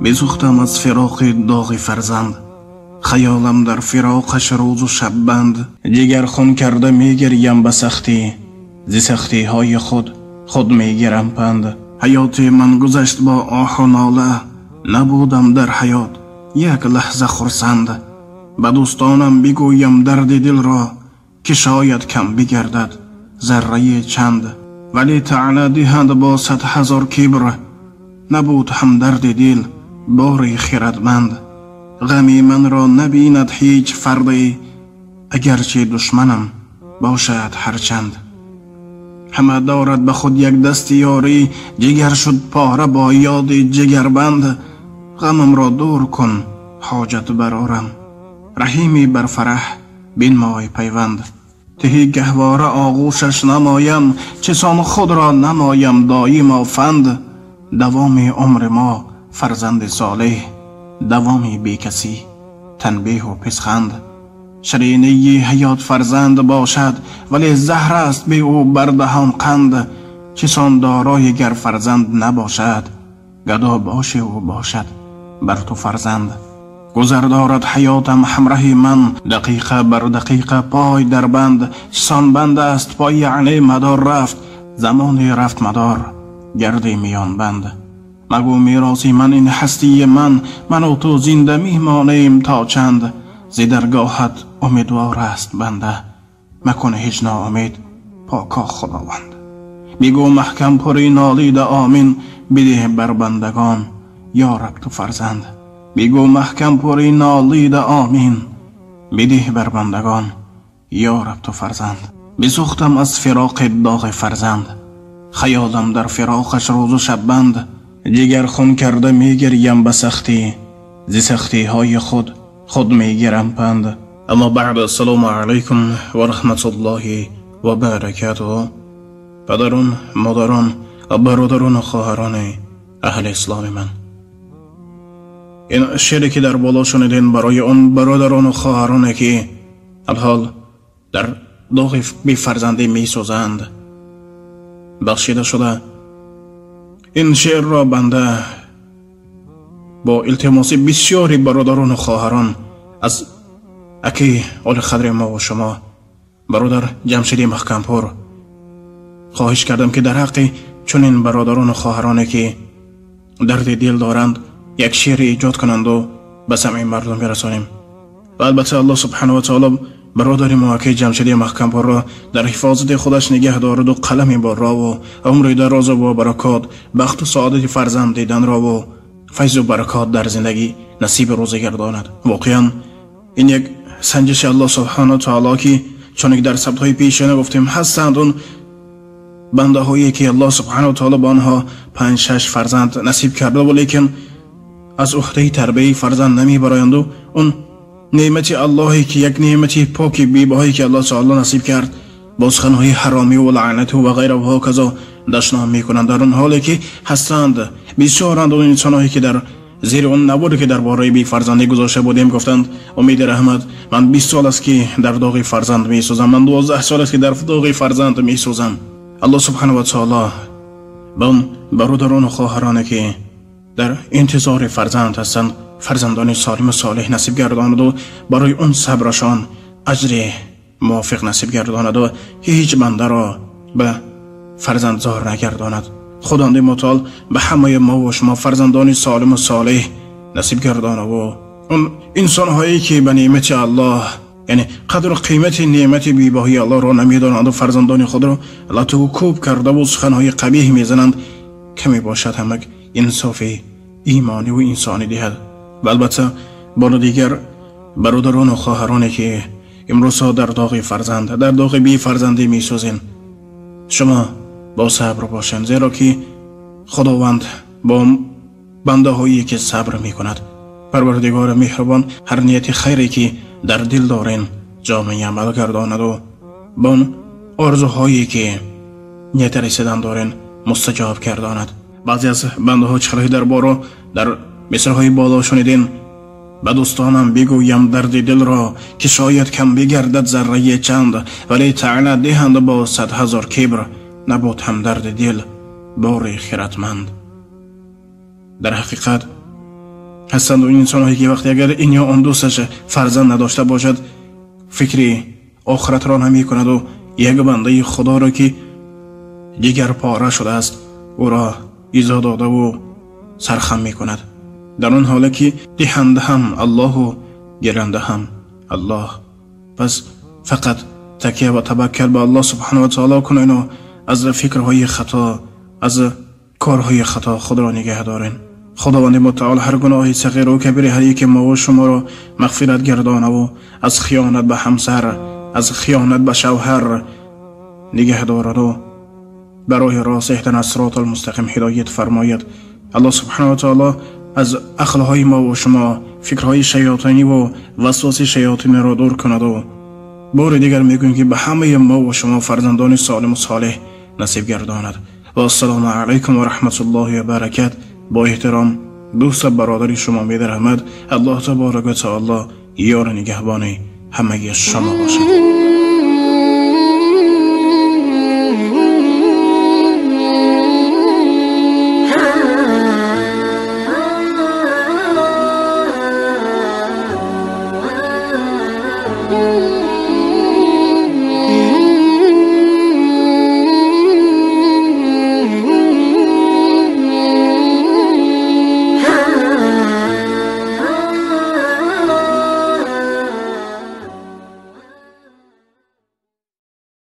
بسوختم از فراق داغ فرزند، خیالم در فراقش روز و شب بند. جگر خون کرده میگریم به سختی، ز سختی های خود میگیرم پند. حیات من گذشت با آه و ناله، نبودم در حیات یک لحظه خرسند. به دوستانم بگویم درد دل را، که شاید کم بگردد ذره چند. ولی طعنه دهند با 100,000 کبر، نبود هم درد دل باری خردمند. غمی من را نبیند هیچ فردی، اگرچه دشمنم باشد هرچند. همه دارد به خود یک دست یاری، جگر شد پاره با یاد جگربند. غمم را دور کن حاجت برارم، رحیمی بر فرح بنمای پیوند. تهی گهواره آغوشش نمایم، چسان خود را نمایم دایم آفند. دوام عمر ما فرزند صالح، دوامی بی کسی تنبیه و پسخند. شرینی حیات فرزند باشد، ولی زهر است به او بردهان قند. چسان دارای گر فرزند نباشد، گدا باشه او باشد بر تو فرزند. گذر دارد حیاتم همراه من، دقیقه بر دقیقه پای در بند. چسان بند است پای یعنی مدار رفت، زمانی رفت مدار گردی میان بند. مگو میراثی من این هستی من و تو زنده میمانیم تا چند. ز درگاهت امیدوار است بنده، مکن هیچ ناامید پاکا خداوند. بگو محکم پری نالید آمین، بده بر بندگان یا رب تو فرزند. بگو محکم پری نالید آمین، بده بر بندگان یا رب تو فرزند. بسوختم از فراق داغ فرزند، خیالم در فراقش روز و شب بند. جگر خون کرده میگریم به سختی، ز سختی های خود میگیرم پند. اما بعد، السلام علیکم و رحمت الله و برکاته. پدران، مادران، برادران و خواهران اهل اسلام من، این شعری که در بالا شنیدین برای اون برادران و خواهرانی که الحال در داغ بی فرزندی می سوزند بخشیده شده. این شعر را بنده با التماس بسیاری برادران و خواهران از اکی آل خدر ما و شما برادر جمشید محکمپور خواهش کردم که در حق چنین برادران و خواهرانی که درد دل دارند یک شعر ایجاد کنند و به سمع مردم برسانیم. و البته الله سبحانه و تعالی برادر ما که جمشید محکمپور را در حفاظت خودش نگه دارد و قلم بار را و عمر دراز و برکات، بخت و سعادت فرزند دیدن را و فیض و برکات در زندگی نصیب روزی گرداند. واقعا این یک سنجش الله سبحانه و تعالی که چون در سبت های پیشینه گفتیم هستند اون بنده هایی که الله سبحانه و تعالی با آنها 5-6 فرزند نصیب کرده و لیکن از عهده تربیت فرزند نمی برایند و اون نعمت اللهی که یک نعمت پاک بی‌بهایی که الله تعالی نصیب کرد بازخانهای حرامی و لعنت و غیره و هاکذا دشنام میکنند. در اون حالی که هستند بسیارند اون انسانهایی که در زیر اون نبوده که درباره بی فرزندی گذاشته بودیم گفتند امید رحمت من 20 سال است که در داغ فرزند می سوزم، من 12 سال است که در داغ فرزند می سوزم. الله سبحانه و تعالی به اون برادران و خواهرانی که در انتظار فرزند هستند فرزندان سالم و صالح نصیب گرداند و برای اون صبرشان اجر موافق نصیب گرداند و هیچ بنده را به فرزند زار نگرداند. خداوند متعال به همه ما و شما فرزندان سالم و صالح نصیب گرداند و اون انسان هایی که به نعمت الله یعنی قدر و قیمت نعمت بی‌باهی الله را نمیدانند و فرزندان خود را لطو کوب کرده و سخنهای قبیح میزنند، کمی باشد همه انصاف ایمانی و انسانی دهد. و البته بالا دیگر برادران و خواهرانی که امروز در داغ فرزند در داغ بی فرزندی می سوزین، شما با صبر باشین، زیرا که خداوند با بنده هایی که صبر می کند پروردگار مهربان هر نیت خیری که در دل دارین جامعه عمل گرداند و با اون آرزوهایی که نیت رسیدن دارین مستجاب گرداند. بعضی از بنده ها چخرهی در بارو در مصرهای بالا شنیدین. به دوستانم بگویم درد دل را، که شاید کم بگردد ذره چند. ولی طعنه دهند با 100,000 کبر، نبود هم درد دل باری خردمند. در حقیقت هستند اون انسان‌هایی که وقتی اگر این یا آن دوستش فرزند نداشته باشد فکری آخرت را نمی کند و یک بنده خدا را که دیگر پاره شده است او را ایزا داده و سرخم می کند، در آن حالی که دهنده هم الله و گیرنده هم الله. پس فقط تکیه و توکل به الله سبحانه و تعالی کنین و از فکرهای خطا، از کارهای خطا خود را نگه دارین. خداوند متعال هر گناه صغیر و کبیر هر یک ما و شما را مغفرت گردانه و از خیانت به همسر، از خیانت به شوهر نگه دارد و برای راست اهدنا الصراط المستقیم هدایت فرماید. الله سبحانه و تعالی از عقلهای ما و شما فکرهای شیاطینی و وسواس شیاطینی را دور کند و بار دیگر میگویم که به همه ما و شما فرزندان سالم و صالح نصیب گرداند. و السلام علیکم و رحمت الله و برکاته. با احترام دوست برادری شما میدر احمد. الله تبارک و تعالی یار نگهبان همه شما باشد. Oh